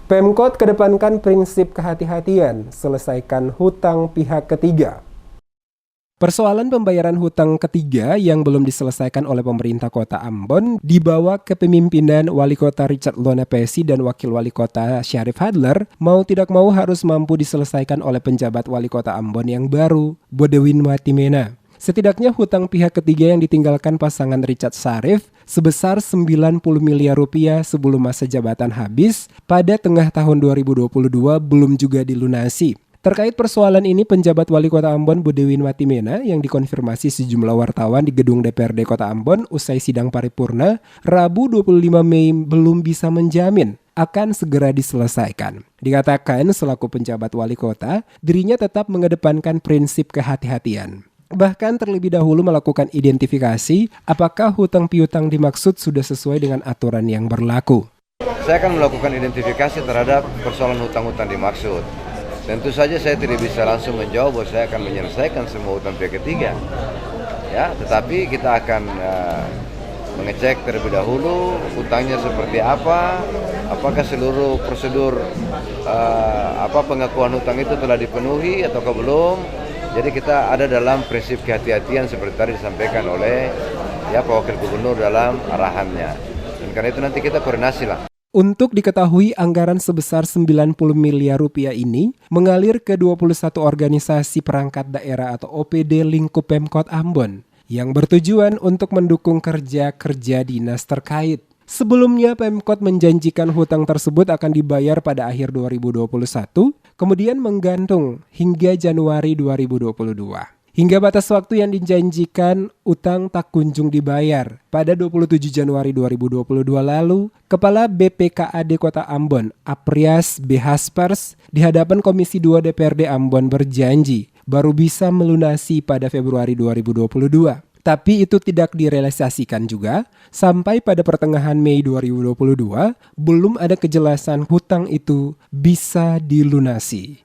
Pemkot kedepankan prinsip kehati-hatian, selesaikan hutang pihak ketiga. Persoalan pembayaran hutang ketiga yang belum diselesaikan oleh pemerintah kota Ambon dibawa ke kepemimpinan Wali Kota Richard Lonepesi dan Wakil Wali Kota Syarif Hadler, mau tidak mau harus mampu diselesaikan oleh penjabat Wali Kota Ambon yang baru, Bodewin Watimena. Setidaknya hutang pihak ketiga yang ditinggalkan pasangan Richard Syarif sebesar 90 miliar rupiah sebelum masa jabatan habis pada tengah tahun 2022 belum juga dilunasi. Terkait persoalan ini, penjabat Wali Kota Ambon Bodewin Watimena yang dikonfirmasi sejumlah wartawan di gedung DPRD Kota Ambon usai sidang paripurna Rabu 25 Mei belum bisa menjamin akan segera diselesaikan. Dikatakan selaku penjabat wali kota, dirinya tetap mengedepankan prinsip kehati-hatian. Bahkan terlebih dahulu melakukan identifikasi apakah hutang piutang dimaksud sudah sesuai dengan aturan yang berlaku. Saya akan melakukan identifikasi terhadap persoalan hutang-hutang dimaksud. Tentu saja saya tidak bisa langsung menjawab bahwa saya akan menyelesaikan semua hutang pihak ketiga. Ya, tetapi kita akan mengecek terlebih dahulu hutangnya seperti apa, apakah seluruh prosedur pengakuan hutang itu telah dipenuhi atau belum. Jadi kita ada dalam prinsip kehati-hatian seperti tadi disampaikan oleh Pak Wakil Gubernur dalam arahannya. Dan karena itu nanti kita koordinasi lah. Untuk diketahui anggaran sebesar 90 miliar rupiah ini mengalir ke 21 organisasi perangkat daerah atau OPD lingkup Pemkot Ambon yang bertujuan untuk mendukung kerja-kerja dinas terkait. Sebelumnya Pemkot menjanjikan hutang tersebut akan dibayar pada akhir 2021, kemudian menggantung hingga Januari 2022. Hingga batas waktu yang dijanjikan, utang tak kunjung dibayar. Pada 27 Januari 2022 lalu, Kepala BPKAD Kota Ambon, Aprias B. Haspers, di hadapan Komisi 2 DPRD Ambon berjanji baru bisa melunasi pada Februari 2022. Tapi itu tidak direalisasikan juga, sampai pada pertengahan Mei 2022, belum ada kejelasan hutang itu bisa dilunasi.